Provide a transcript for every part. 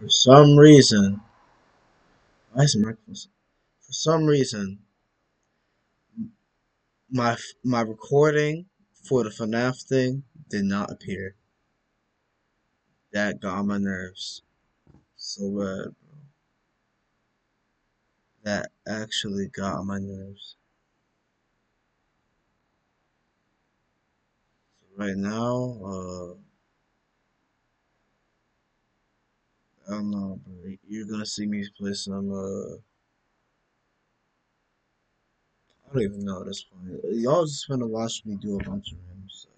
For some reason, why is my for some reason my recording for the FNAF thing did not appear. That got on my nerves so bad. That actually got on my nerves. So right now, I don't know, bro. You're gonna see me play some. I don't even know at this point. Y'all just gonna watch me do a bunch of random stuff.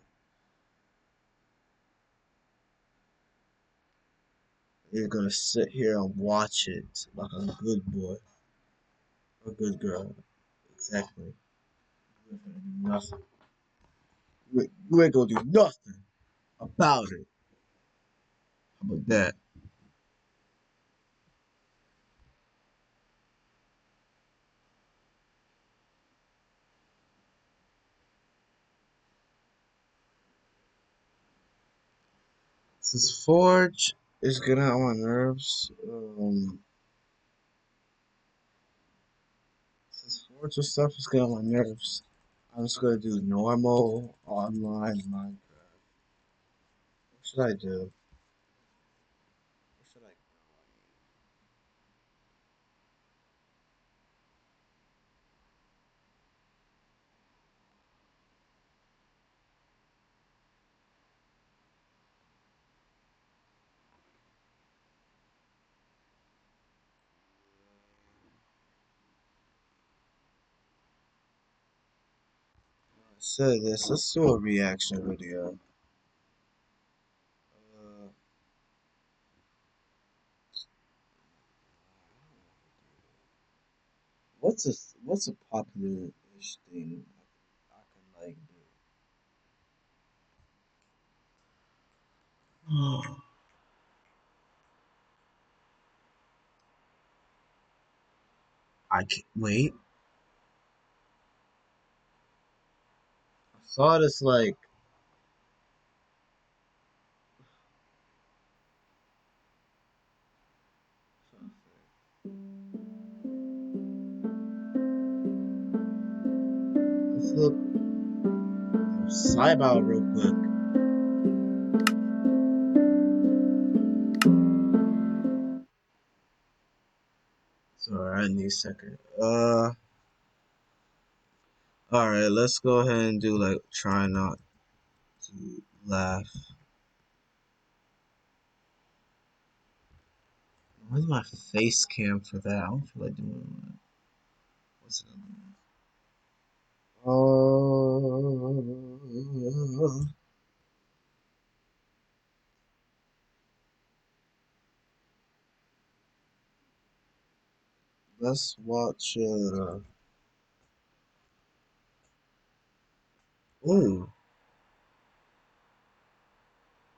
You're gonna sit here and watch it like a good boy, a good girl. Exactly. You ain't gonna do nothing. You ain't gonna do nothing about it. How about that? Since Forge is getting on my nerves, since Forge and stuff is getting on my nerves, I'm just gonna do normal online Minecraft. What should I do? What should I go? Say this. Let's do a reaction video. Uh, what's a popular-ish thing I can like do? I can wait. I saw this like let's look Cyber real quick. Sorry, I need a second. All right. Let's go ahead and do like try not to laugh. Where's my face cam for that? I don't feel like doing that. What's it? Let's watch. Oh,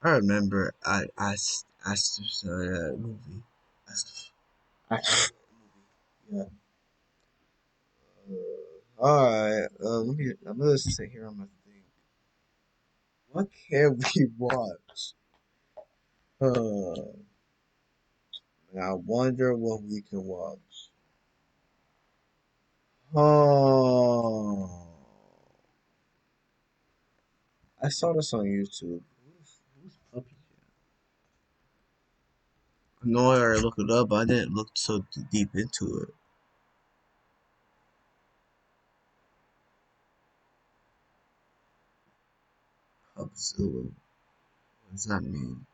I remember. I saw that movie. I, yeah. Alright. Let me. I'm gonna sit here. I'm gonna think. What can we watch? Uh, I wonder what we can watch. Oh, I saw this on YouTube. Who's puppy? I know I already looked it up, but I didn't look so deep into it. Pupzilla. What does that mean?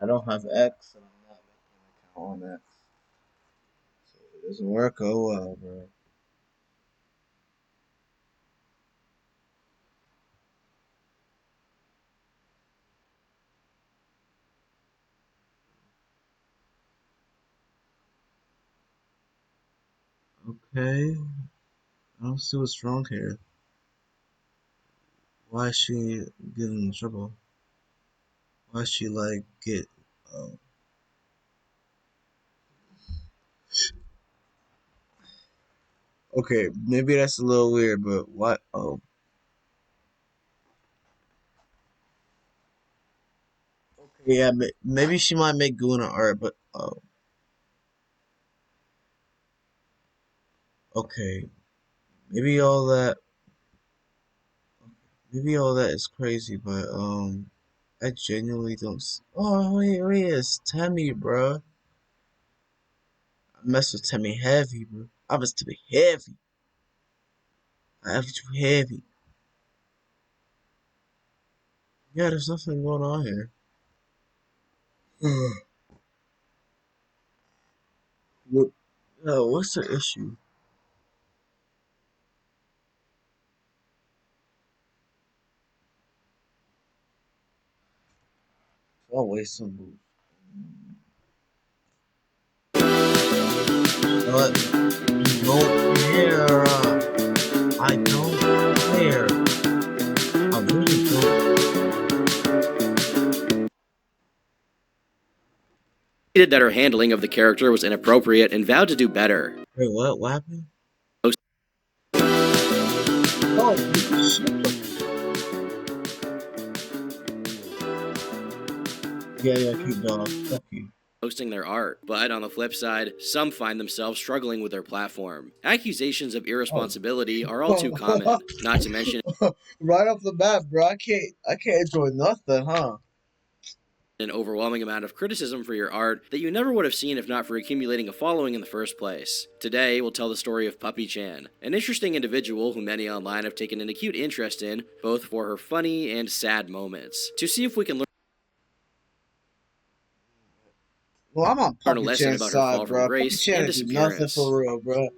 I don't have X, and I'm not making an account on X. So if it doesn't work, oh well, bro. Okay. I don't see what's wrong here. Why is she getting in trouble? Why is she like get? Oh, okay, maybe that's a little weird, but what? Oh, okay, yeah, maybe she might make good on art, but oh, okay, maybe all that, maybe all that is crazy, but I genuinely don't. Oh, wait, it's Tammy, bro. I mess with Tammy heavy, bro. I was Tammy heavy. I have too heavy. Yeah, there's nothing going on here. What? What's the issue? Always some move. But don't care. I don't care. I really don't. That her handling of the character was inappropriate and vowed to do better. Wait, what? What happened? Oh, yeah, keep dog. Fuck you. Posting their art. But on the flip side, some find themselves struggling with their platform. Accusations of Oh. irresponsibility are all too common, not to mention Right off the bat, bro. I can't enjoy nothing, huh? an overwhelming amount of criticism for your art that you never would have seen if not for accumulating a following in the first place. Today, we'll tell the story of puppychan, an interesting individual who many online have taken an acute interest in, both for her funny and sad moments. To see if we can Well, I'm on learn a Puppy lesson Chan's about her fall side, from bro. Puppy grace Chan and didn't do nothing disappearance. for real, bro.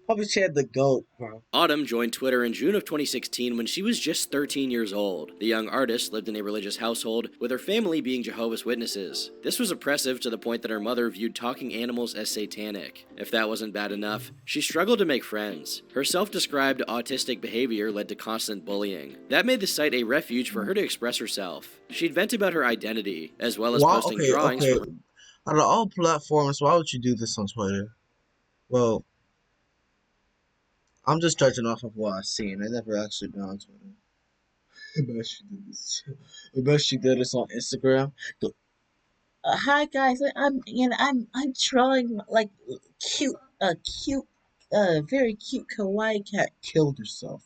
Puppy Chan the GOAT, bro. Autumn joined Twitter in June of 2016 when she was just 13 years old. The young artist lived in a religious household, with her family being Jehovah's Witnesses. This was oppressive to the point that her mother viewed talking animals as satanic. If that wasn't bad enough, she struggled to make friends. Her self-described autistic behavior led to constant bullying. That made the site a refuge for her to express herself. She'd vent about her identity, as well as Why? posting Okay, drawings okay. from Out of all platforms, why would you do this on Twitter? Well, I'm just judging off of what I've seen. I never actually been on Twitter. I bet she did this. I bet she did this on Instagram. Hi guys, I'm drawing like cute, cute, very cute kawaii cat killed herself.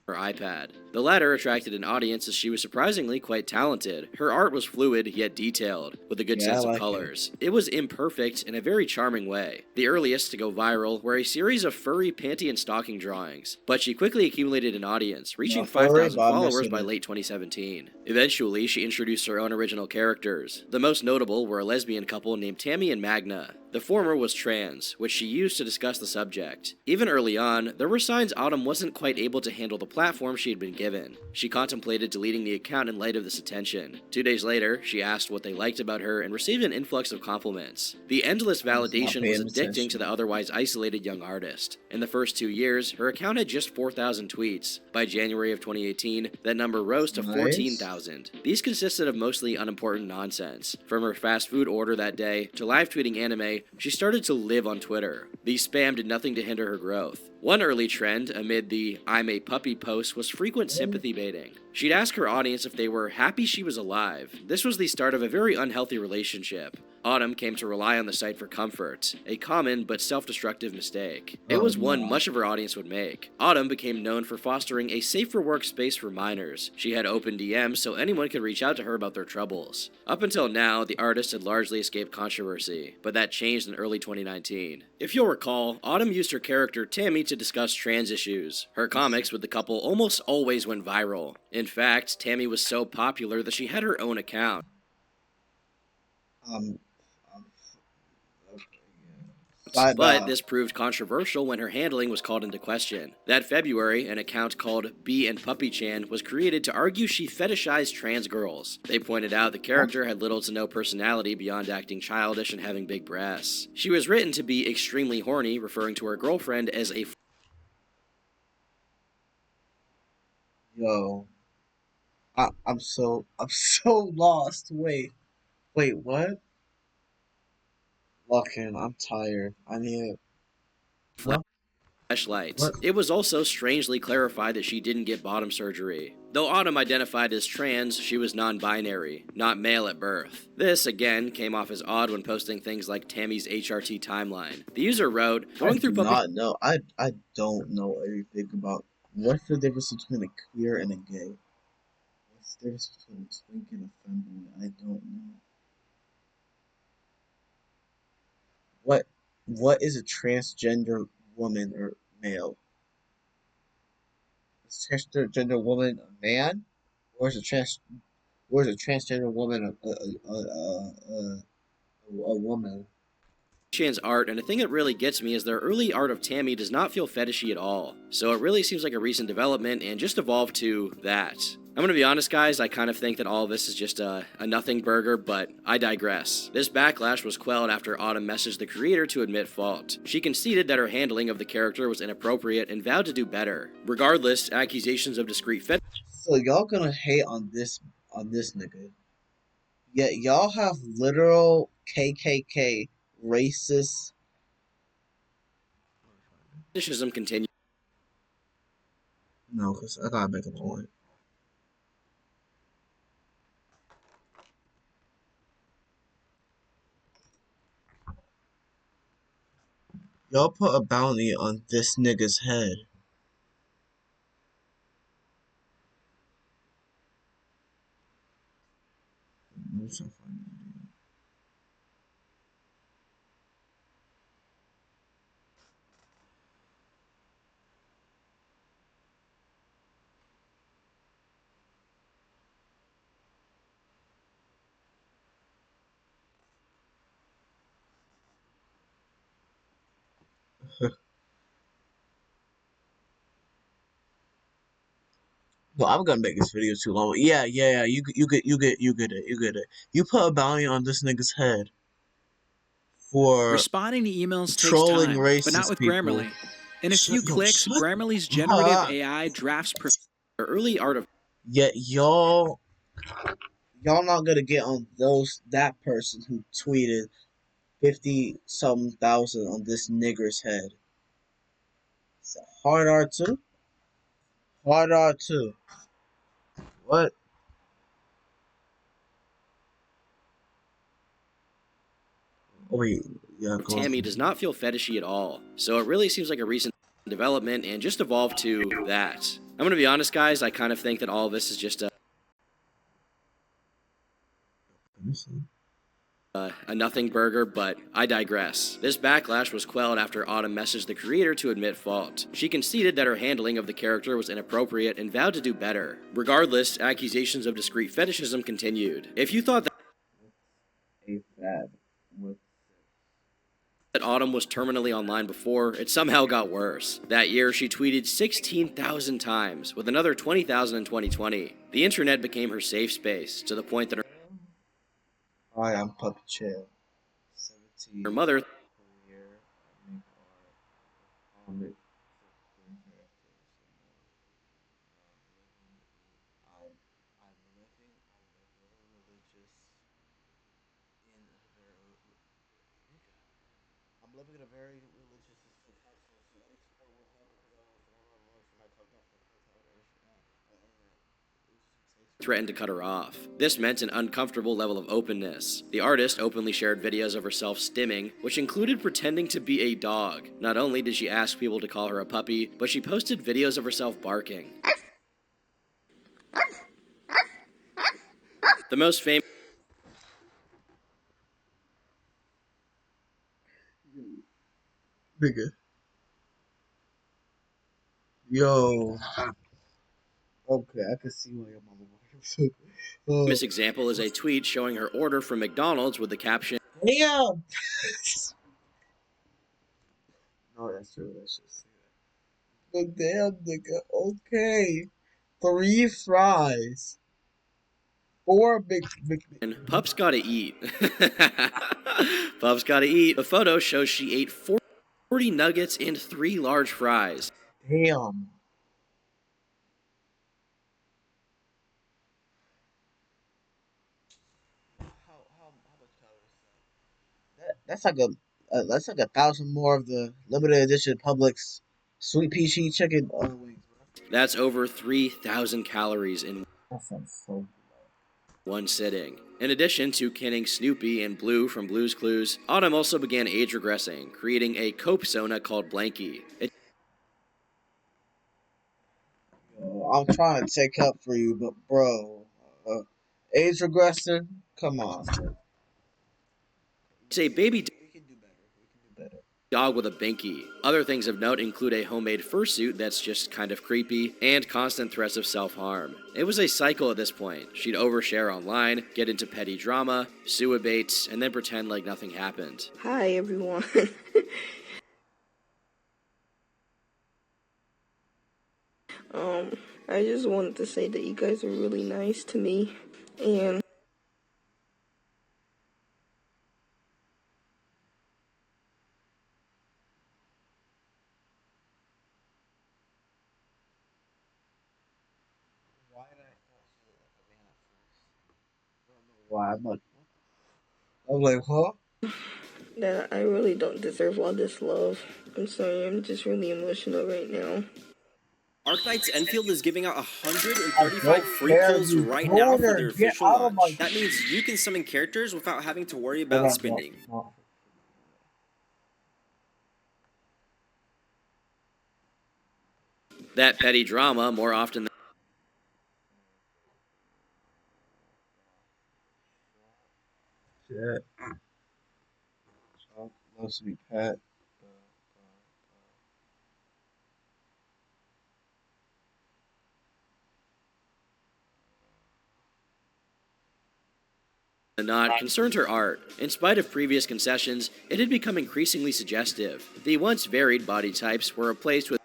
her iPad. The latter attracted an audience as she was surprisingly quite talented. Her art was fluid yet detailed, with a good Yeah, I sense of like it. colors. It was imperfect in a very charming way. The earliest to go viral were a series of furry panty and stocking drawings, but she quickly accumulated an audience, reaching Not furry, but 5,000 I'm followers missing by it. late 2017. Eventually, she introduced her own original characters. The most notable were a lesbian couple named Tammy and Magna. The former was trans, which she used to discuss the subject. Even early on, there were signs Autumn wasn't quite able to handle the platform she had been given. She contemplated deleting the account in light of this attention. 2 days later, she asked what they liked about her and received an influx of compliments. The endless I was not validation was paying addicting to attention. the otherwise isolated young artist. In the first 2 years, her account had just 4,000 tweets. By January of 2018, that number rose to Nice. 14,000. These consisted of mostly unimportant nonsense. From her fast food order that day to live tweeting anime, she started to live on Twitter. The spam did nothing to hinder her growth. One early trend amid the "I'm a puppy" post was frequent sympathy baiting. She'd ask her audience if they were happy she was alive. This was the start of a very unhealthy relationship. Autumn came to rely on the site for comfort, a common but self-destructive mistake. It Oh was one no. much of her audience would make. Autumn became known for fostering a safer workspace for minors. She had open DMs so anyone could reach out to her about their troubles. Up until now, the artist had largely escaped controversy, but that changed in early 2019. If you'll recall, Autumn used her character Tammy to discuss trans issues. Her comics with the couple almost always went viral. In fact, Tammy was so popular that she had her own account. Um, um okay, yeah. Side But bow. this proved controversial when her handling was called into question. That February, an account called B and Puppychan was created to argue she fetishized trans girls. They pointed out the Huh? character had little to no personality beyond acting childish and having big breasts. She was written to be extremely horny, referring to her girlfriend as a Yo, I'm so lost. Wait, what? Look, I'm tired. I need what? Flashlights. What? It was also strangely clarified that she didn't get bottom surgery. Though Autumn identified as trans, she was non binary, not male at birth. This, again, came off as odd when posting things like Tammy's HRT timeline. The user wrote, I going through do puppy not know. I don't know everything about what's the difference between a queer and a gay. What's the difference between a twink and a femboy? I don't know. What what is a transgender woman or male? Is transgender woman a man, or is a transgender woman a woman? Chan's art, and the thing that really gets me is their early art of Tammy does not feel fetishy at all. So it really seems like a recent development and just evolved to that. I'm gonna be honest, guys, I kind of think that all of this is just a nothing burger, but I digress. This backlash was quelled after Autumn messaged the creator to admit fault. She conceded that her handling of the character was inappropriate and vowed to do better. Regardless, accusations of discrete fetish So y'all gonna hate on this nigga? Yet y'all have literal KKK racist. fetishism continues. No, cause I gotta make a point. Y'all put a bounty on this nigga's head. I'm so funny. Well, I'm gonna make this video too long. Yeah. You get it. You put a bounty on this nigga's head for Responding to emails takes trolling time, but not racist with people. Grammarly. In a few clicks, Shut Grammarly's generative up. AI drafts. Her early art of Yet y'all not gonna get on that person who tweeted 50 something thousand on this nigger's head. It's a hard R too. Hard R too. What? Oh, wait, yeah, go Tammy on. does not feel fetishy at all. So it really seems like a recent development and just evolved to that. I'm gonna be honest, guys, I kind of think that all of this is just a nothing burger, but I digress. This backlash was quelled after Autumn messaged the creator to admit fault. She conceded that her handling of the character was inappropriate and vowed to do better. Regardless, accusations of discrete fetishism continued. If you thought A fab with that Autumn was terminally online before, it somehow got worse. That year, she tweeted 16,000 times, with another 20,000 in 2020. The internet became her safe space, to the point that Hi, I'm puppychan. her 17 mother career. I make art. Comic. I'm living a very religious in a very I'm living in a very religious household, so any support will help because I don't know if I'm my talk up for threatened to cut her off. This meant an uncomfortable level of openness. The artist openly shared videos of herself stimming, which included pretending to be a dog. Not only did she ask people to call her a puppy, but she posted videos of herself barking. The most famous Nigga. Yo. Okay, I can see why your mama wanted Oh. example is a tweet showing her order from McDonald's with the caption, Damn! No, that's true. That's just but damn, nigga. Okay. Three fries. Four Pups gotta eat. Pups gotta eat. The photo shows she ate 40 nuggets and 3 large fries. Damn. that's like 1,000 more of the limited edition Publix sweet peachy chicken wings. That's over 3,000 calories in That sounds so. one sitting. In addition to canning Snoopy and Blue from Blue's Clues, Autumn also began age regressing, creating a Cope Sona called Blanky. It I'm trying to take up for you, but bro, age regressing. Come on, bro. is a baby We can do better. We can do better. dog with a binky. Other things of note include a homemade fursuit that's just kind of creepy, and constant threats of self-harm. It was a cycle at this point. She'd overshare online, get into petty drama, sue abates, and then pretend like nothing happened. Hi everyone. um, I just wanted to say that you guys are really nice to me, and Why did I not feel like a man at first? I don't know why. I'm like, huh? that I really don't deserve all this love. I'm sorry, I'm just really emotional right now. Arknight's Enfield is giving out I 135 don't free care, pulls you right now for gooner. their Get official out of my launch. That means you can summon characters without having to worry Hold about on, no, spending. no. That petty drama, more often than Shit. Love sweet pet. not, concerned her art. In spite of previous concessions, it had become increasingly suggestive. The once varied body types were replaced with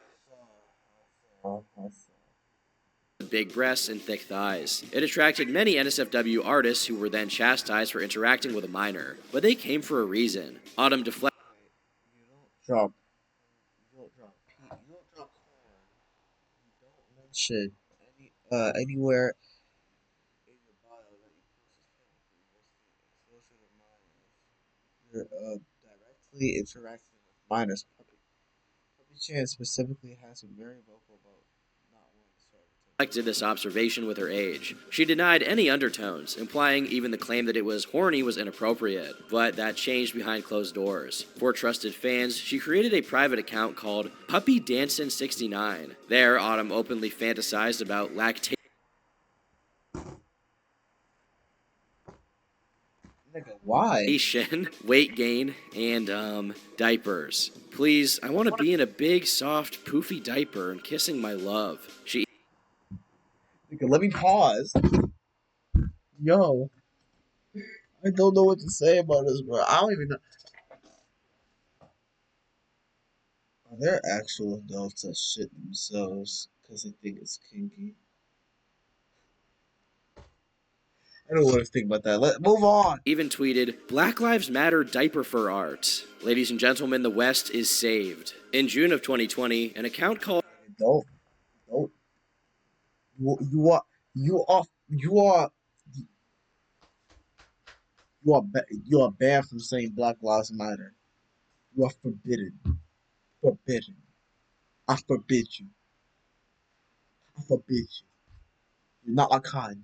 big breasts and thick thighs. It attracted many NSFW artists who were then chastised for interacting with a minor, but they came for a reason. Autumn deflected You don't drop. You don't drop. You don't drop corn. You don't mention anywhere in your bio that you post is technically mostly exclusive to minors. You're directly interacting with minors. Puppy Chan specifically has been very vocal about not wanting to start with this observation with her age. She denied any undertones, implying even the claim that it was horny was inappropriate, but that changed behind closed doors. For trusted fans, she created a private account called PuppyDancin69. There, Autumn openly fantasized about lactation, Nigga, why? weight gain, and, diapers. Please, I want to be in a big, soft, poofy diaper and kissing my love. She Nigga, let me pause. Yo, I don't know what to say about this, bro. I don't even know. Are there actual adults that shit themselves because they think it's kinky? I don't want to think about that. Let move on. even tweeted, Black Lives Matter diaper fur art. Ladies and gentlemen, the West is saved. In June of 2020, an account called Don't, don't. You are, you are, you are, you are banned from saying Black Lives Matter. You are forbidden. Forbidden. I forbid you. I forbid you. You're not our kind.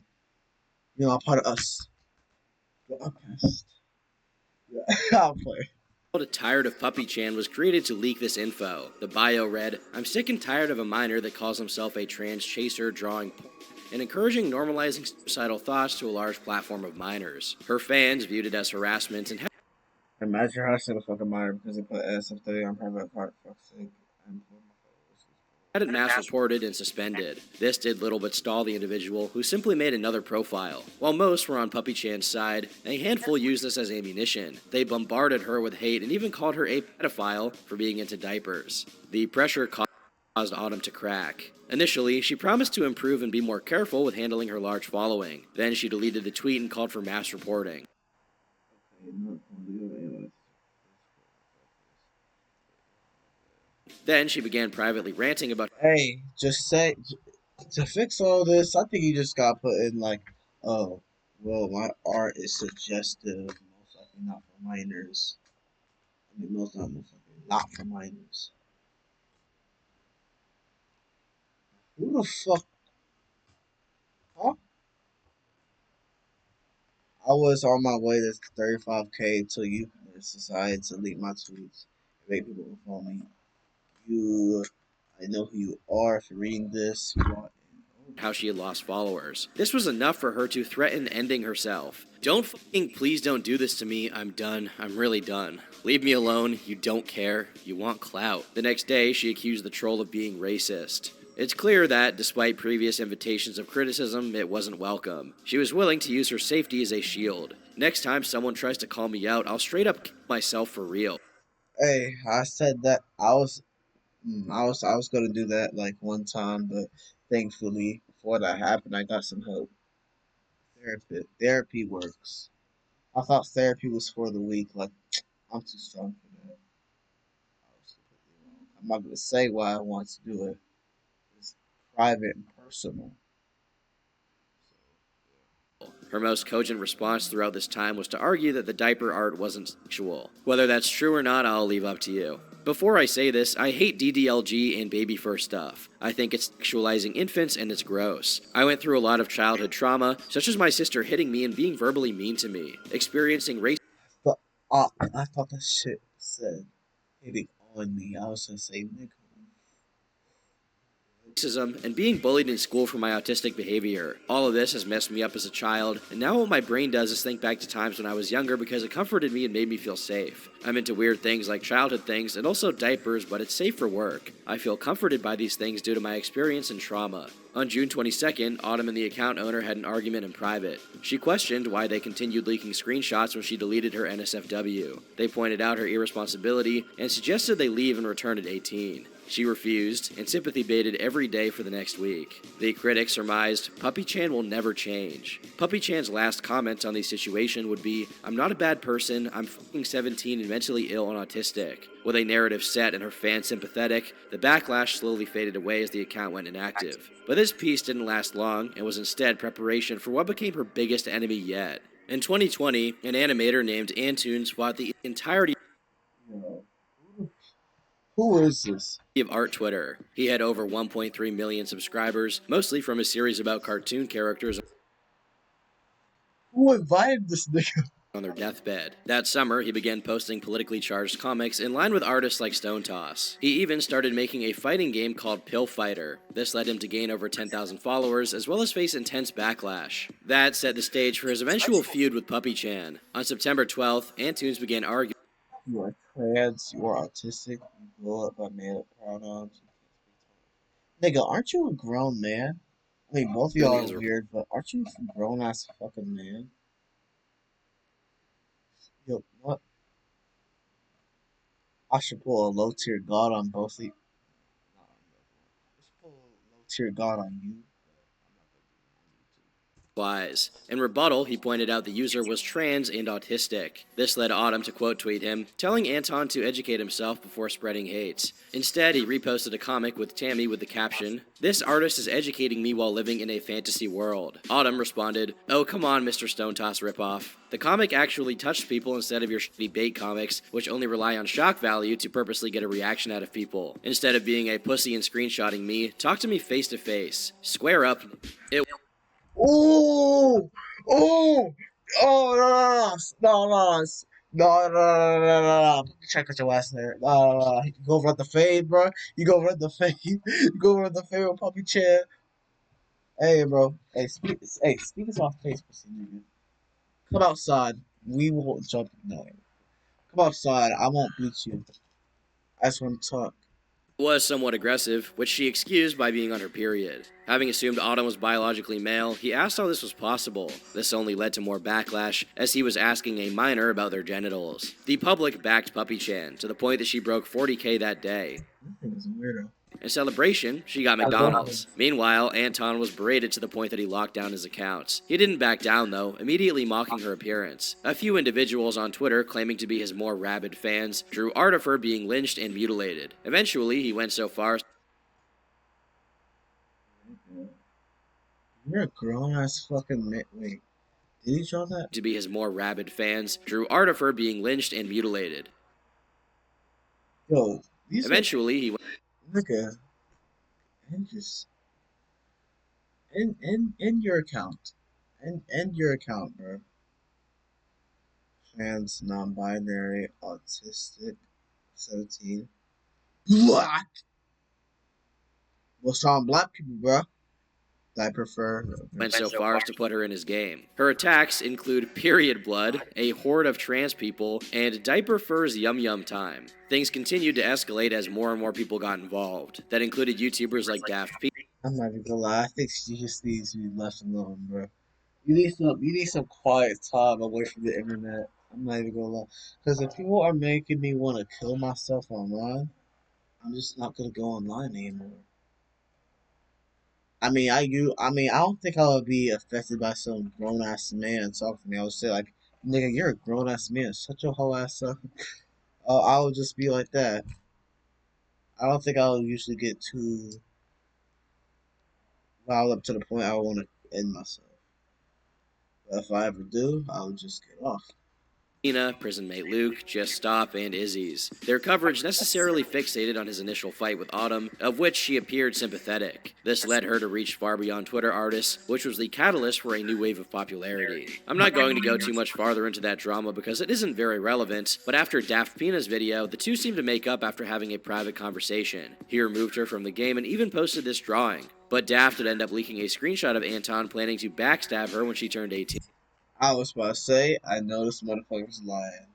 You're not part of us. You're outcast. I'll play. Tired of Puppy Chan was created to leak this info. The bio read, I'm sick and tired of a minor that calls himself a trans chaser drawing porn and encouraging normalizing suicidal thoughts to a large platform of minors. Her fans viewed it as harassment and Imagine how I said a fucking minor because they put SF30 on private part. Fuck's sake. And had it mass reported and suspended. This did little but stall the individual, who simply made another profile. While most were on Puppy Chan's side, a handful used this as ammunition. They bombarded her with hate and even called her a pedophile for being into diapers. The pressure caused Autumn to crack. Initially, she promised to improve and be more careful with handling her large following. Then she deleted the tweet and called for mass reporting. Then she began privately ranting about Hey, just say to fix all this. I think you just got put in like, oh, well, my art is suggestive, most likely not for minors. I mean, not for minors. Who the fuck? Huh? I was on my way to 35K till you decided to delete my tweets and make people follow me. You, I know who you are. If you're reading this, you want. How she had lost followers. This was enough for her to threaten ending herself. Please don't do this to me. I'm done. I'm really done. Leave me alone. You don't care. You want clout. The next day, she accused the troll of being racist. It's clear that, despite previous invitations of criticism, it wasn't welcome. She was willing to use her safety as a shield. Next time someone tries to call me out, I'll straight up kill myself for real. Hey, I said that I was gonna do that like one time, but thankfully before that happened, I got some help. Therapy works. I thought therapy was for the weak. Like I'm too strong for that. I was completely wrong. I'm not gonna say why I want to do it. It's private and personal. Her most cogent response throughout this time was to argue that the diaper art wasn't sexual. Whether that's true or not, I'll leave up to you. Before I say this, I hate DDLG and baby first stuff. I think it's sexualizing infants and it's gross. I went through a lot of childhood trauma, such as my sister hitting me and being verbally mean to me, experiencing But I thought that shit said hitting on me. I was gonna say nigga. racism, and being bullied in school for my autistic behavior. All of this has messed me up as a child, and now what my brain does is think back to times when I was younger because it comforted me and made me feel safe. I'm into weird things like childhood things and also diapers, but it's safe for work. I feel comforted by these things due to my experience and trauma. On June 22nd, Autumn and the account owner had an argument in private. She questioned why they continued leaking screenshots when she deleted her NSFW. They pointed out her irresponsibility and suggested they leave and return at 18. She refused, and sympathy baited every day for the next week. The critics surmised puppychan will never change. Puppychan's last comment on the situation would be, "I'm not a bad person, I'm fucking 17 and mentally ill and autistic." With a narrative set and her fans sympathetic, the backlash slowly faded away as the account went inactive. But this piece didn't last long and was instead preparation for what became her biggest enemy yet. In 2020, an animator named Antoons fought the entirety Who is this? of art Twitter. He had over 1.3 million subscribers, mostly from a series about cartoon characters Who invited this nigga? on their deathbed. That summer, he began posting politically charged comics in line with artists like Stone Toss. He even started making a fighting game called Pill Fighter. This led him to gain over 10,000 followers, as well as face intense backlash. That set the stage for his eventual feud with Puppychan. On September 12th, Antoons began arguing. You are trans, you are autistic, you blow up by male pronouns. Nigga, aren't you a grown man? I mean, both of y'all are His weird, but aren't you a grown ass fucking man? Yo, what? I should pull a low tier god on both of you. Not on both of you. I should pull a low tier god on you, but I'm not gonna do that on YouTube. Lies. In rebuttal, he pointed out the user was trans and autistic. This led Autumn to quote tweet him, telling Anton to educate himself before spreading hate. Instead, he reposted a comic with Tammy with the caption, "This artist is educating me while living in a fantasy world." Autumn responded, "Oh, come on, Mr. Stone Toss ripoff." The comic actually touched people instead of your shitty bait comics, which only rely on shock value to purposely get a reaction out of people. Instead of being a pussy and screenshotting me, talk to me face to face. Square up. It Oh, oh, oh, no, no, no, no, no, no, no, no, no, no. Check out your ass there. No, no, no. You go run the fade, bro. You go run the fade. You go run the fade with Puppy Chan. Hey, bro. Hey, speak us off face, pussy nigga. Come outside. We won't jump. No. Come outside. I won't beat you. I just want to talk. was somewhat aggressive, which she excused by being on her period. Having assumed Autumn was biologically male, he asked how this was possible. This only led to more backlash, as he was asking a minor about their genitals. The public backed Puppychan, to the point that she broke 40K that day. This nigga's a weirdo. In celebration, she got McDonald's. Meanwhile, Anton was berated to the point that he locked down his accounts. He didn't back down, though, immediately mocking her appearance. A few individuals on Twitter, claiming to be his more rabid fans, drew art of her being lynched and mutilated. Eventually, he went so far You're a grown ass fucking man. Wait, did he draw that? to be his more rabid fans, drew art of her being lynched and mutilated. Yo, these are Eventually, he nigga, and just in your account, and your account, bro. Trans, non-binary, autistic, 17. Black. What's wrong, black people, bro? I prefer. went so far as to put her in his game. Her attacks include period blood, a horde of trans people, and diaper furs yum yum time. Things continued to escalate as more and more people got involved. That included YouTubers like Daft P, I'm not even gonna lie. I think she just needs to be left alone, bro. You need some quiet time away from the internet. I'm not even gonna lie. Because if people are making me want to kill myself online, I'm just not gonna go online anymore. I don't think I would be affected by some grown ass man talking to me. I would say like, nigga, you're a grown ass man. Shut your whole ass up. I would just be like that. I don't think I would usually get too riled up to the point I would want to end myself. But if I ever do, I would just get off. Tina, prison mate Luke, Just Stop, and Izzy's. Their coverage necessarily fixated on his initial fight with Autumn, of which she appeared sympathetic. This led her to reach far beyond Twitter artists, which was the catalyst for a new wave of popularity. I'm not going to go too much farther into that drama because it isn't very relevant, but after Daft Pina's video, the two seemed to make up after having a private conversation. He removed her from the game and even posted this drawing. But Daft would end up leaking a screenshot of Anton planning to backstab her when she turned 18. I was about to say, I know this motherfucker's lying.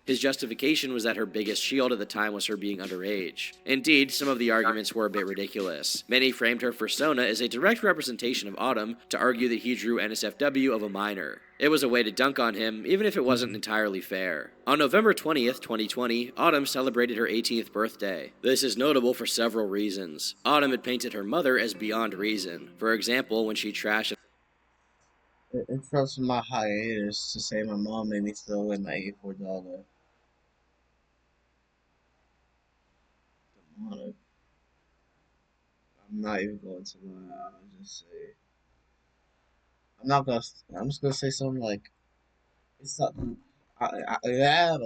His justification was that her biggest shield at the time was her being underage. Indeed, some of the arguments were a bit ridiculous. Many framed her persona as a direct representation of Autumn to argue that he drew NSFW of a minor. It was a way to dunk on him, even if it wasn't entirely fair. On November 20th, 2020, Autumn celebrated her 18th birthday. This is notable for several reasons. Autumn had painted her mother as beyond reason. For example, when she trashed In front of my hiatus to say my mom made me throw away my $84. I'm not even going to lie. I'll just say I'm not gonna. I'm just gonna say something like it's not. Yeah,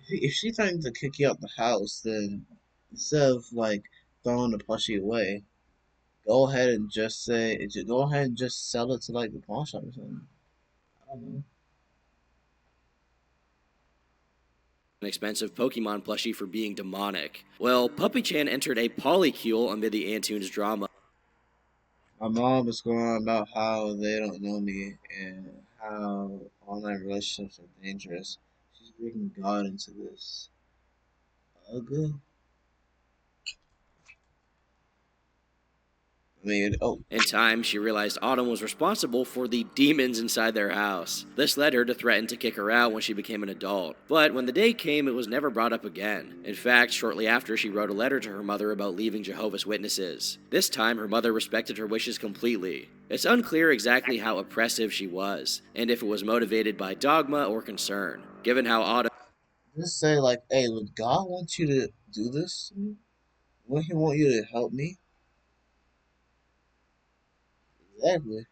if she threatened to kick you out the house, then instead of like throwing the plushie away, go ahead and just say, go ahead and just sell it to like the pawn shop or something. I don't know. an expensive Pokemon plushie for being demonic. Well, puppychan entered a polycule amid the Antunes drama. My mom was going on about how they don't know me and how online relationships are dangerous. She's bringing God into this. Good. I mean, oh, In time, she realized Autumn was responsible for the demons inside their house. This led her to threaten to kick her out when she became an adult. But when the day came, it was never brought up again. In fact, shortly after, she wrote a letter to her mother about leaving Jehovah's Witnesses. This time, her mother respected her wishes completely. It's unclear exactly how oppressive she was, and if it was motivated by dogma or concern. Given how Autumn just say like, hey, would God want you to do this to me? Would He want you to help me? Exactly.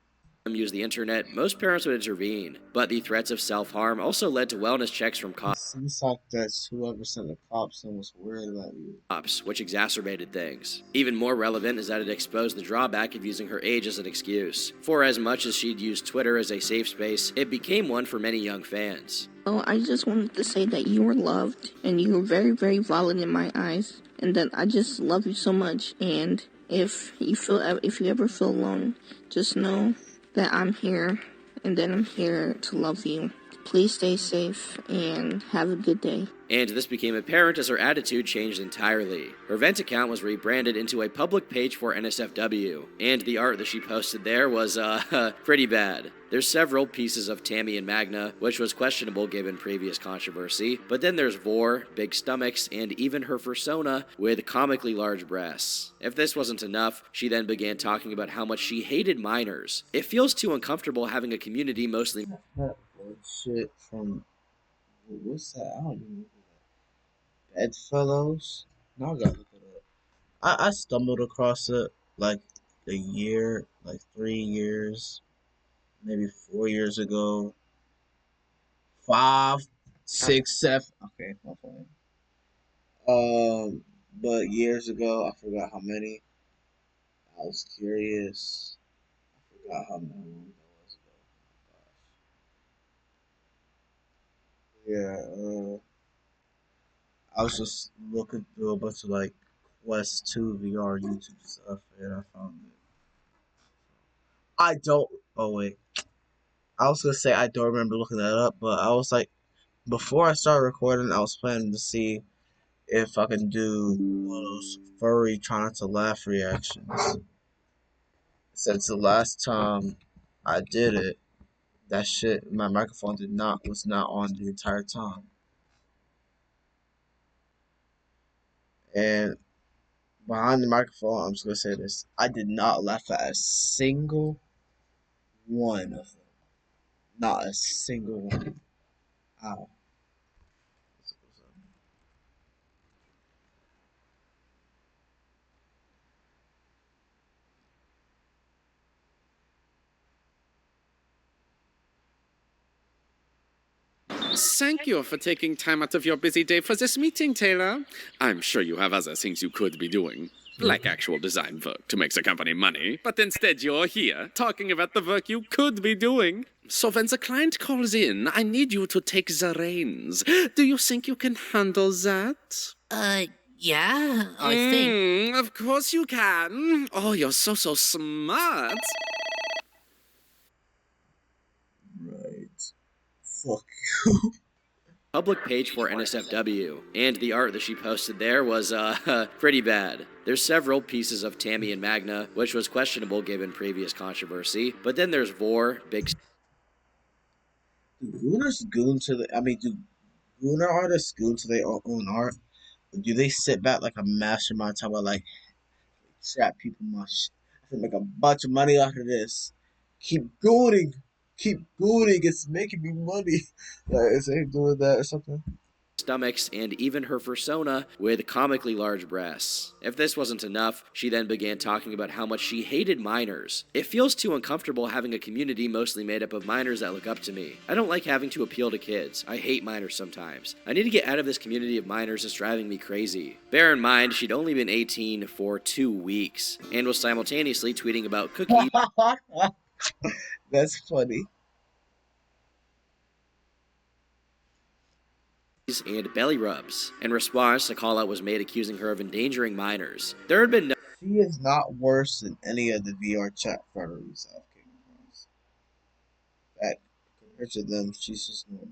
used the internet, most parents would intervene. But the threats of self-harm also led to wellness checks from It seems like that's whoever sent the cops and was worried about you. cops, which exacerbated things. Even more relevant is that it exposed the drawback of using her age as an excuse. For as much as she'd used Twitter as a safe space, it became one for many young fans. Oh, I just wanted to say that you were loved and you were very, very valid in my eyes, and that I just love you so much. And if you ever feel alone, just know that I'm here and that I'm here to love you. Please stay safe and have a good day. And this became apparent as her attitude changed entirely. Her Vent account was rebranded into a public page for NSFW, and the art that she posted there was, pretty bad. There's several pieces of Tammy and Magna, which was questionable given previous controversy, but then there's Vor, big stomachs, and even her persona with comically large breasts. If this wasn't enough, she then began talking about how much she hated minors. It feels too uncomfortable having a community mostly That shit from what's that? I don't even know Bedfellows. Now I gotta look it up. I stumbled across it like a year, like 3 years, maybe 4 years ago. 5, 6, 7. Okay, not funny. But years ago, I forgot how many. I was curious. I forgot how many that was ago. Yeah, I was just looking through a bunch of like Quest 2 VR YouTube stuff and I found it. I don't. Oh, wait. I was gonna say I don't remember looking that up, but I was like, before I started recording, I was planning to see if I can do one of those furry trying not to laugh reactions. Since the last time I did it, that shit, my microphone was not on the entire time. And behind the microphone, I'm just gonna say this: I did not laugh at a single one of them. Not a single one. Ow. Thank you for taking time out of your busy day for this meeting, Taylor. I'm sure you have other things you could be doing, like actual design work to make the company money, but instead you're here talking about the work you could be doing. So when the client calls in, I need you to take the reins. Do you think you can handle that? Yeah, I think. Of course you can. Oh, you're so smart. Right. Fuck you. Public page for NSFW, and the art that she posted there was, pretty bad. There's several pieces of Tammy and Magna, which was questionable given previous controversy, but then there's Vor, Big Do Gooners goon to the? I mean, do Gooner artists goon to their own art? Or do they sit back like a mastermind talking about like trap people must? I can make a bunch of money out of this. Keep gooning, keep gooning. It's making me money. Like, is they doing that or something? stomachs, and even her persona with comically large breasts. If this wasn't enough, she then began talking about how much she hated minors. It feels too uncomfortable having a community mostly made up of minors that look up to me. I don't like having to appeal to kids. I hate minors sometimes. I need to get out of this community of minors that's driving me crazy. Bear in mind, she'd only been 18 for 2 weeks, and was simultaneously tweeting about cookies That's funny. and belly rubs. In response, a call out was made accusing her of endangering minors. There had been She is not worse than any of the VR chat furries I've came across. That compared to them, she's just normal.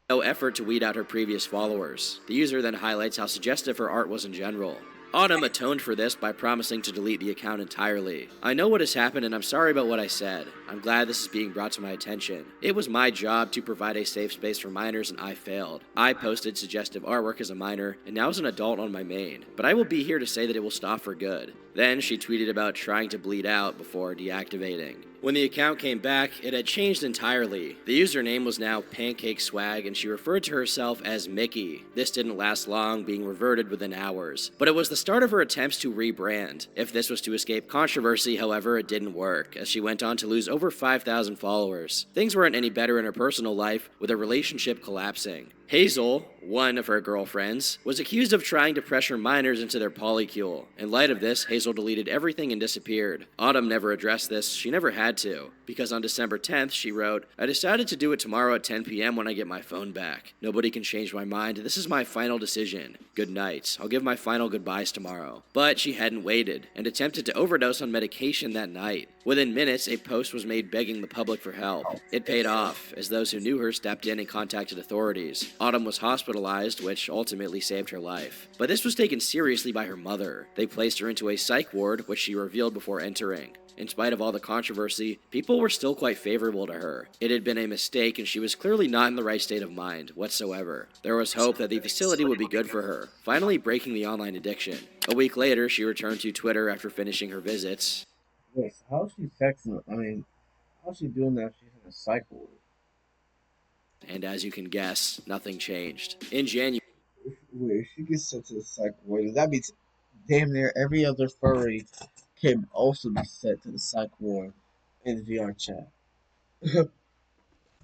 no effort to weed out her previous followers. The user then highlights how suggestive her art was in general. Autumn atoned for this by promising to delete the account entirely. I know what has happened and I'm sorry about what I said. I'm glad this is being brought to my attention. It was my job to provide a safe space for minors and I failed. I posted suggestive artwork as a minor and now as an adult on my main, but I will be here to say that it will stop for good. Then she tweeted about trying to bleed out before deactivating. When the account came back, it had changed entirely. The username was now Pancake Swag, and she referred to herself as Mickey. This didn't last long, being reverted within hours. But it was the start of her attempts to rebrand. If this was to escape controversy, however, it didn't work, as she went on to lose over 5,000 followers. Things weren't any better in her personal life, with her relationship collapsing. Hazel, one of her girlfriends, was accused of trying to pressure minors into their polycule. In light of this, Hazel deleted everything and disappeared. Autumn never addressed this, she never had to, because on December 10th, she wrote, I decided to do it tomorrow at 10 p.m. when I get my phone back. Nobody can change my mind, this is my final decision. Good night. I'll give my final goodbyes tomorrow. But she hadn't waited, and attempted to overdose on medication that night. Within minutes, a post was made begging the public for help. It paid off, as those who knew her stepped in and contacted authorities. Autumn was hospitalized, which ultimately saved her life. But this was taken seriously by her mother. They placed her into a psych ward, which she revealed before entering. In spite of all the controversy, people were still quite favorable to her. It had been a mistake, and she was clearly not in the right state of mind whatsoever. There was hope that the facility would be good for her, finally breaking the online addiction. A week later, she returned to Twitter after finishing her visits. Wait, so how's she texting? I mean, how's she doing that if she's in a psych ward? And as you can guess, nothing changed. In January, Wait, if she gets sent to the psych ward, that means damn near every other furry can also be sent to the psych ward in VR chat.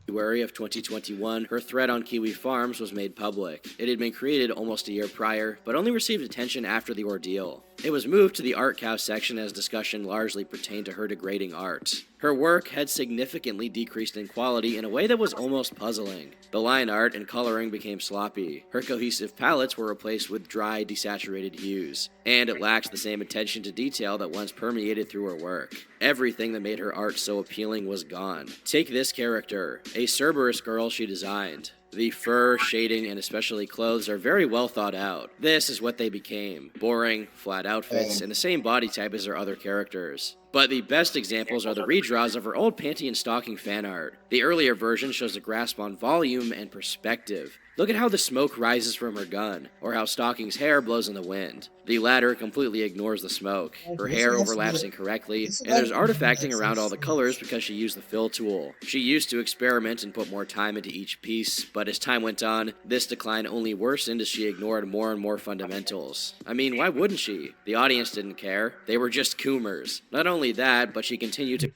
February of 2021, her thread on Kiwi Farms was made public. It had been created almost a year prior, but only received attention after the ordeal. It was moved to the Art Cow section as discussion largely pertained to her degrading art. Her work had significantly decreased in quality in a way that was almost puzzling. The line art and coloring became sloppy. Her cohesive palettes were replaced with dry, desaturated hues, and it lacked the same attention to detail that once permeated through her work. Everything that made her art so appealing was gone. Take this character, a Cerberus girl she designed. The fur, shading, and especially clothes are very well thought out. This is what they became. Boring, flat outfits, and the same body type as her other characters. But the best examples are the redraws of her old panty and stocking fan art. The earlier version shows a grasp on volume and perspective. Look at how the smoke rises from her gun, or how Stocking's hair blows in the wind. The latter completely ignores the smoke. Her hair overlaps incorrectly, and there's artifacting around all the colors because she used the fill tool. She used to experiment and put more time into each piece, but as time went on, this decline only worsened as she ignored more and more fundamentals. I mean, why wouldn't she? The audience didn't care. They were just coomers. Not only that, but she continued to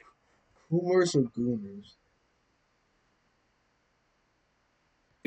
Boomers or goomers?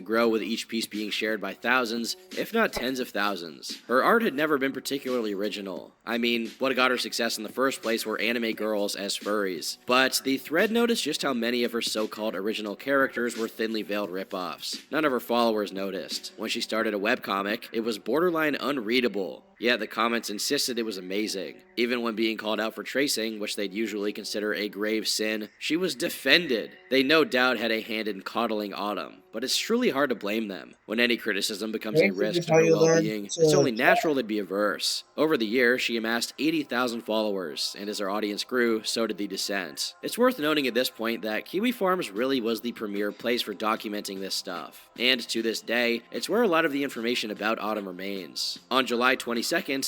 grow with each piece being shared by thousands, if not tens of thousands. Her art had never been particularly original. I mean, what got her success in the first place were anime girls as furries. But the thread noticed just how many of her so-called original characters were thinly veiled ripoffs. None of her followers noticed. When she started a webcomic, it was borderline unreadable. Yet the comments insisted it was amazing. Even when being called out for tracing, which they'd usually consider a grave sin, she was defended. They no doubt had a hand in coddling Autumn, but it's truly hard to blame them. When any criticism becomes a risk to her well-being, it's only natural they'd be averse. Over the year, she amassed 80,000 followers, and as her audience grew, so did the dissent. It's worth noting at this point that Kiwi Farms really was the premier place for documenting this stuff. And to this day, it's where a lot of the information about Autumn remains. On July 22nd,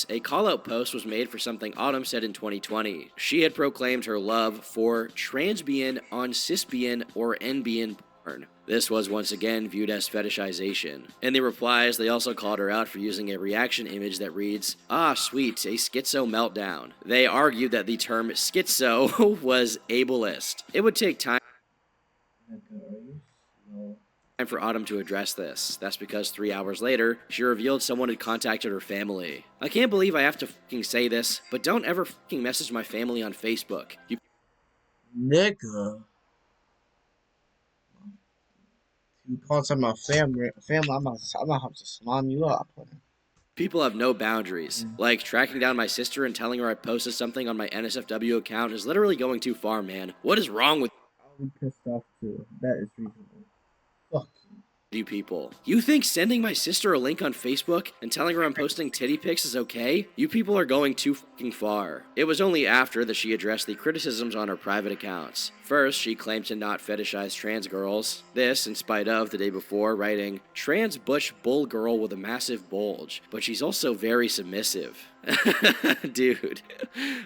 a call-out post was made for something Autumn said in 2020. She had proclaimed her love for transbian, cisbian, or NBN porn. This was once again viewed as fetishization. In the replies, they also called her out for using a reaction image that reads, "Ah, sweet, a schizo meltdown." They argued that the term schizo was ableist. It would take time for Autumn to address this. That's because 3 hours later, she revealed someone had contacted her family. I can't believe I have to fucking say this, but don't ever fucking message my family on Facebook. Nigga. You contact my family, I'm gonna have to slam you up. People have no boundaries. Like, tracking down my sister and telling her I posted something on my NSFW account is literally going too far, man. What is wrong with I'll be pissed off too. That is reasonable. Fuck you people? You think sending my sister a link on Facebook and telling her I'm posting titty pics is okay? You people are going too fucking far. It was only after that she addressed the criticisms on her private accounts. First, she claimed to not fetishize trans girls. This, in spite of, the day before, writing, "Trans butch bull girl with a massive bulge, but she's also very submissive." Dude,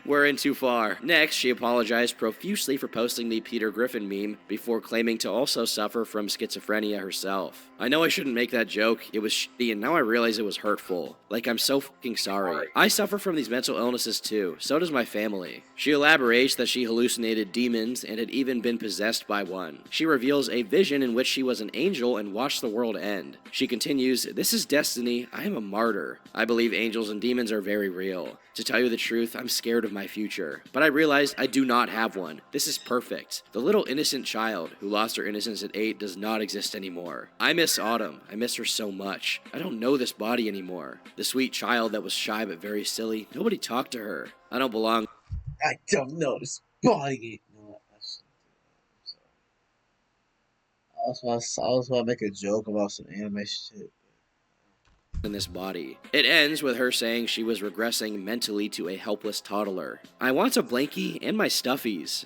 we're in too far. Next, she apologized profusely for posting the Peter Griffin meme before claiming to also suffer from schizophrenia herself. I know I shouldn't make that joke, it was shitty and now I realize it was hurtful. Like, I'm so fucking sorry. I suffer from these mental illnesses too, so does my family. She elaborates that she hallucinated demons and had even been possessed by one. She reveals a vision in which she was an angel and watched the world end. She continues, "This is destiny, I am a martyr. I believe angels and demons are very real. To tell you the truth, I'm scared of my future. But I realized I do not have one. This is perfect. The little innocent child who lost her innocence at 8 does not exist anymore. I miss Autumn. I miss her so much. I don't know this body anymore. The sweet child that was shy but very silly. Nobody talked to her. I don't belong." I don't know this body. No, I was want to make a joke about some anime shit. In this body. It ends with her saying she was regressing mentally to a helpless toddler. "I want a blankie and my stuffies."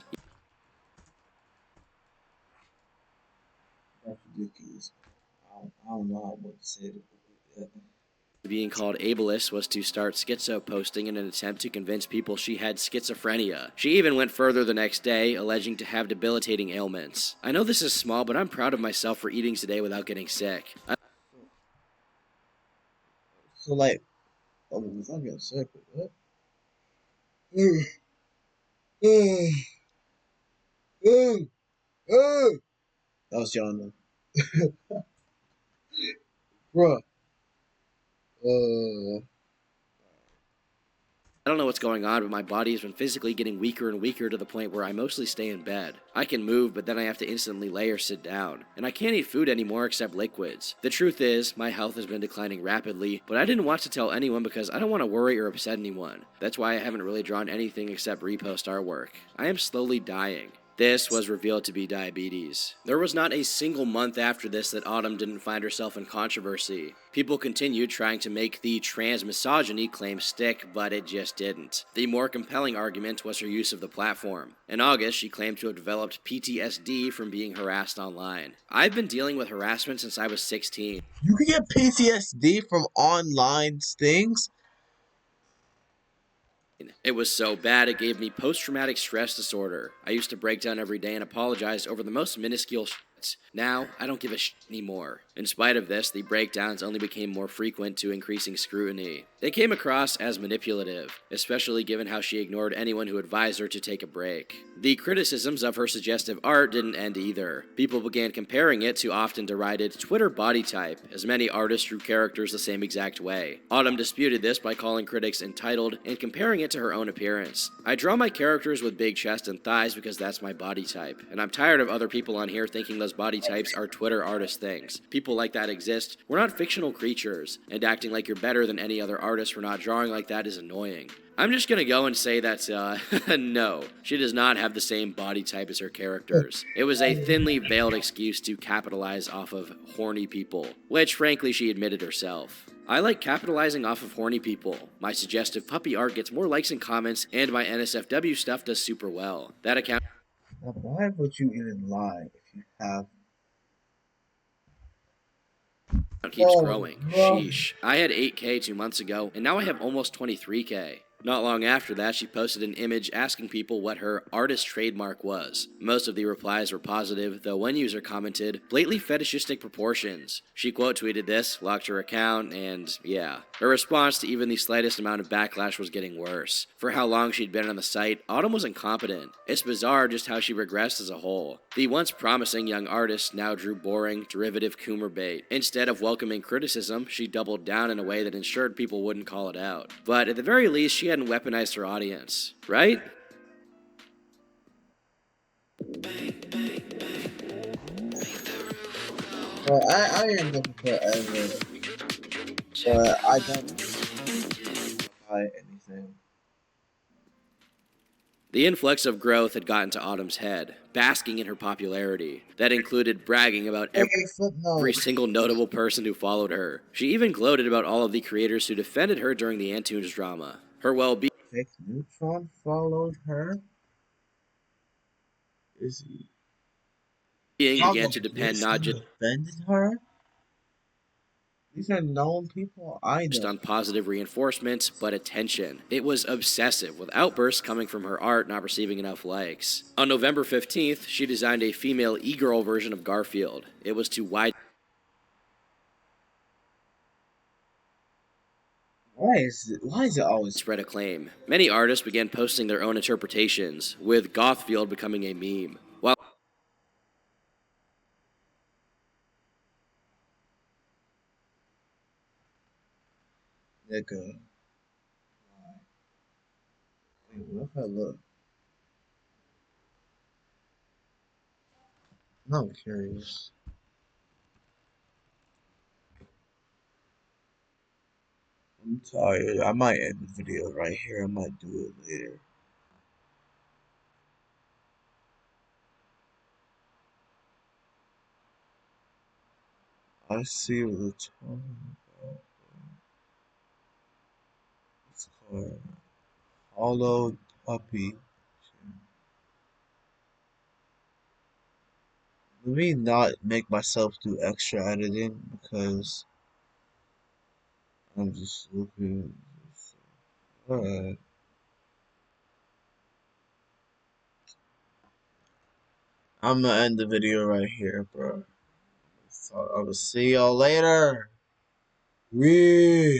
That's ridiculous. I don't know what to say to that. Being called ableist was to start schizo posting in an attempt to convince people she had schizophrenia. She even went further the next day, alleging to have debilitating ailments. "I know this is small, but I'm proud of myself for eating today without getting sick." So like, oh, if I get sick, what? else y'all know. Bruh. I don't know what's going on, but my body has been physically getting weaker and weaker to the point where I mostly stay in bed. I can move, but then I have to instantly lay or sit down. And I can't eat food anymore except liquids. The truth is, my health has been declining rapidly, but I didn't want to tell anyone because I don't want to worry or upset anyone. That's why I haven't really drawn anything except repost artwork. I am slowly dying. This was revealed to be diabetes. There was not a single month after this that Autumn didn't find herself in controversy. People continued trying to make the trans misogyny claim stick, but it just didn't. The more compelling argument was her use of the platform. In August, she claimed to have developed PTSD from being harassed online. I've been dealing with harassment since I was 16. You can get PTSD from online things? It was so bad it gave me post-traumatic stress disorder. I used to break down every day and apologize over the most minuscule shits. Now, I don't give a shit anymore. In spite of this, the breakdowns only became more frequent to increasing scrutiny. They came across as manipulative, especially given how she ignored anyone who advised her to take a break. The criticisms of her suggestive art didn't end either. People began comparing it to often derided Twitter body type, as many artists drew characters the same exact way. Autumn disputed this by calling critics entitled and comparing it to her own appearance. I draw my characters with big chest and thighs because that's my body type, and I'm tired of other people on here thinking those body types are Twitter artist things. People like that exist. We're not fictional creatures, and acting like you're better than any other artist for not drawing like that is annoying. I'm just gonna go and say that, no, she does not have the same body type as her characters. It was a thinly veiled excuse to capitalize off of horny people, which frankly she admitted herself. I like capitalizing off of horny people. My suggestive puppy art gets more likes and comments, and my NSFW stuff does super well. That account Now, why would you even lie if you have? keeps Oh, growing. bro. Sheesh. I had 8K 2 months ago, and now I have almost 23K. Not long after that, she posted an image asking people what her artist trademark was. Most of the replies were positive, though one user commented, blatantly fetishistic proportions. She quote tweeted this, locked her account, and yeah. Her response to even the slightest amount of backlash was getting worse. For how long she'd been on the site, Autumn was incompetent. It's bizarre just how she regressed as a whole. The once promising young artist now drew boring, derivative Coomer bait. Instead of welcoming criticism, she doubled down in a way that ensured people wouldn't call it out. But at the very least, she hadn't weaponized her audience, right? Well, I am looking forever, but I don't buy anything. The influx of growth had gotten to Autumn's head, basking in her popularity. That included bragging about Okay, every footnote. single notable person who followed her. She even gloated about all of the creators who defended her during the Antunes drama. Her well-being Fake Neutron followed her. Is he? began Follow to depend this not who just defended her? These are known people I know. on positive reinforcement, but attention. It was obsessive, with outbursts coming from her art not receiving enough likes. On November 15th, she designed a female e-girl version of Garfield. It was too wide Why is it always spread acclaim. Many artists began posting their own interpretations, with Gothfield becoming a meme. While nigga? Wait, what if I look? Now I'm curious. I'm tired. I might end the video right here. I might do it later. I see what the talking about. It's called Hollow Puppy. Let me not make myself do extra editing because I'm just looking. Alright. I'm gonna end the video right here, bro. So I will see y'all later. Yeah.